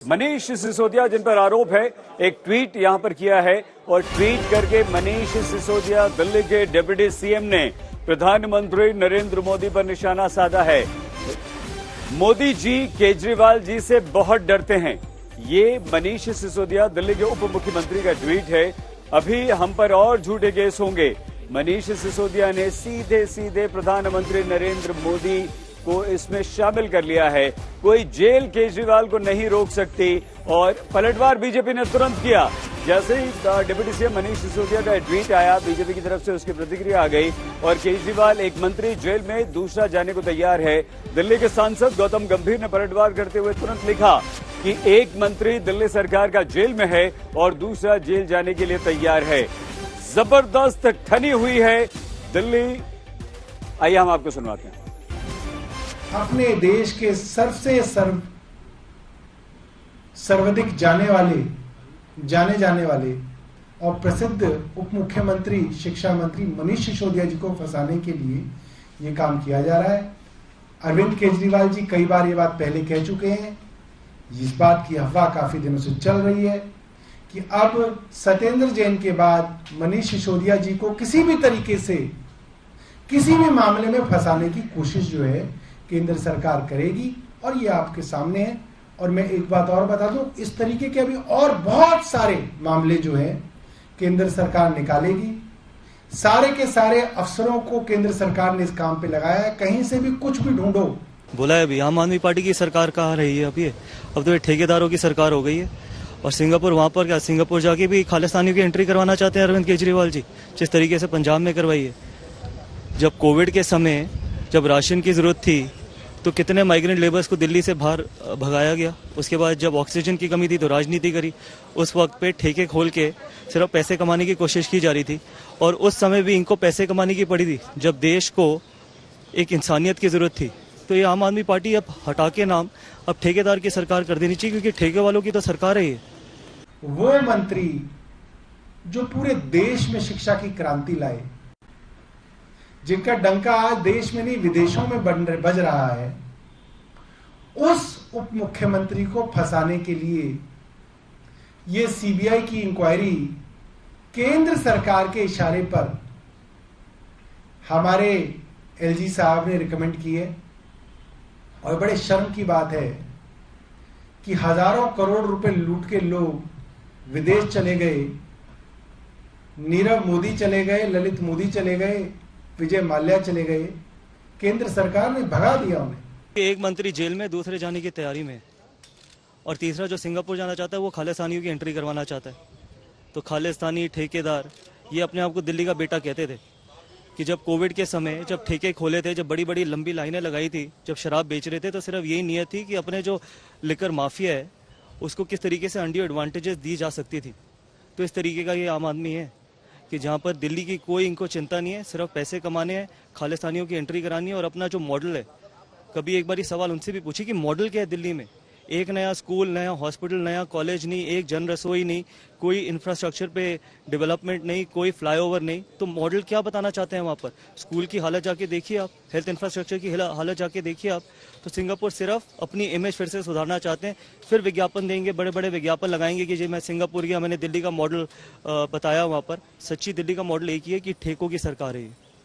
मनीष सिसोदिया जिन पर आरोप है, एक ट्वीट यहां पर किया है और ट्वीट करके मनीष सिसोदिया दिल्ली के डिप्टी सीएम ने प्रधानमंत्री नरेंद्र मोदी पर निशाना साधा है। मोदी जी केजरीवाल जी से बहुत डरते हैं। ये मनीष सिसोदिया दिल्ली के उप मुख्यमंत्री का ट्वीट है। अभी हम पर और झूठे केस होंगे। मनीष सिसोदिया ने सीधे सीधे प्रधानमंत्री नरेंद्र मोदी को इसमें शामिल कर लिया है। कोई जेल केजरीवाल को नहीं रोक सकती और पलटवार बीजेपी ने तुरंत किया। जैसे ही डिप्टी सीएम मनीष सिसोदिया का ट्वीट आया, बीजेपी की तरफ से उसकी प्रतिक्रिया आ गई और केजरीवाल एक मंत्री जेल में, दूसरा जाने को तैयार है। दिल्ली के सांसद गौतम गंभीर ने पलटवार करते हुए तुरंत लिखा कि एक मंत्री दिल्ली सरकार का जेल में है और दूसरा जेल जाने के लिए तैयार है। जबरदस्त ठनी हुई है दिल्ली। आइए हम आपको सुनवाते हैं। अपने देश के सर्वाधिक जाने जाने वाले और प्रसिद्ध उप मुख्यमंत्री शिक्षा मंत्री मनीष सिसोदिया जी को फंसाने के लिए ये काम किया जा रहा है। अरविंद केजरीवाल जी कई बार ये बात पहले कह चुके हैं। इस बात की अफवाह काफी दिनों से चल रही है कि अब सत्येंद्र जैन के बाद मनीष सिसोदिया जी को किसी भी तरीके से किसी भी मामले में फंसाने की कोशिश जो है केंद्र सरकार करेगी और ये आपके सामने है। और मैं एक बात और बता दूं, इस तरीके के अभी और बहुत सारे मामले जो हैं केंद्र सरकार निकालेगी। सारे के सारे अफसरों को केंद्र सरकार ने इस काम पे लगाया है। कहीं से भी कुछ भी ढूंढो। बोला है अभी आम आदमी पार्टी की सरकार कहाँ रही है अब तो ये ठेकेदारों की सरकार हो गई है। और सिंगापुर, वहां पर क्या, सिंगापुर जाके भी खालिस्तानियों की एंट्री करवाना चाहते हैं अरविंद केजरीवाल जी, जिस तरीके से पंजाब में करवाई है। जब कोविड के समय जब राशन की जरूरत थी तो कितने माइग्रेंट लेबर्स को दिल्ली से बाहर भगाया गया। उसके बाद जब ऑक्सीजन की कमी थी तो राजनीति करी। उस वक्त पे ठेके खोल के सिर्फ पैसे कमाने की कोशिश की जा रही थी और उस समय भी इनको पैसे कमाने की पड़ी थी जब देश को एक इंसानियत की जरूरत थी। तो ये आम आदमी पार्टी अब हटा के नाम अब ठेकेदार की सरकार कर देनी चाहिए, क्योंकि ठेके वालों की तो सरकार है ये। वो मंत्री जो पूरे देश में शिक्षा की क्रांति लाए, जिनका डंका आज देश में नहीं विदेशों में बज रहा है, उस उप मुख्यमंत्री को फंसाने के लिए ये सीबीआई की इंक्वायरी केंद्र सरकार के इशारे पर हमारे एलजी साहब ने रिकमेंड की है। और बड़े शर्म की बात है कि हजारों करोड़ रुपए लूट के लोग विदेश चले गए। नीरव मोदी चले गए, ललित मोदी चले गए, विजय माल्या चले गए। केंद्र सरकार ने भगा दिया उन्हें। एक मंत्री जेल में, दूसरे जाने की तैयारी में, और तीसरा जो सिंगापुर जाना चाहता है वो खालिस्तानियों की एंट्री करवाना चाहता है। तो खालिस्तानी ठेकेदार ये अपने आप को दिल्ली का बेटा कहते थे कि जब कोविड के समय जब ठेके खोले थे, जब बड़ी बड़ी लंबी लाइनें लगाई थी, जब शराब बेच रहे थे, तो सिर्फ यही नीयत थी कि अपने जो लिकर माफिया है उसको किस तरीके से अनड्यू एडवांटेजेस दी जा सकती थी। तो इस तरीके का ये आम आदमी है कि जहां पर दिल्ली की कोई इनको चिंता नहीं है, सिर्फ पैसे कमाने हैं, खालिस्तानियों की एंट्री करानी है। और अपना जो मॉडल है, कभी एक बार सवाल उनसे भी पूछिए कि मॉडल क्या है दिल्ली में। एक नया स्कूल, नया हॉस्पिटल, नया कॉलेज नहीं, एक जन रसोई नहीं, कोई इंफ्रास्ट्रक्चर पे डेवलपमेंट नहीं, कोई फ्लाईओवर नहीं। तो मॉडल क्या बताना चाहते हैं वहां पर? स्कूल की हालत जाके देखिए आप, हेल्थ इंफ्रास्ट्रक्चर की हालत जाके देखिए आप। तो सिंगापुर सिर्फ अपनी इमेज फिर से सुधारना चाहते हैं, फिर विज्ञापन देंगे, बड़े बड़े विज्ञापन लगाएंगे कि जी मैं सिंगापुर गया, मैंने दिल्ली का मॉडल बताया वहां पर। सच्ची दिल्ली का मॉडल एक ही है कि ठेकों की सरकार है।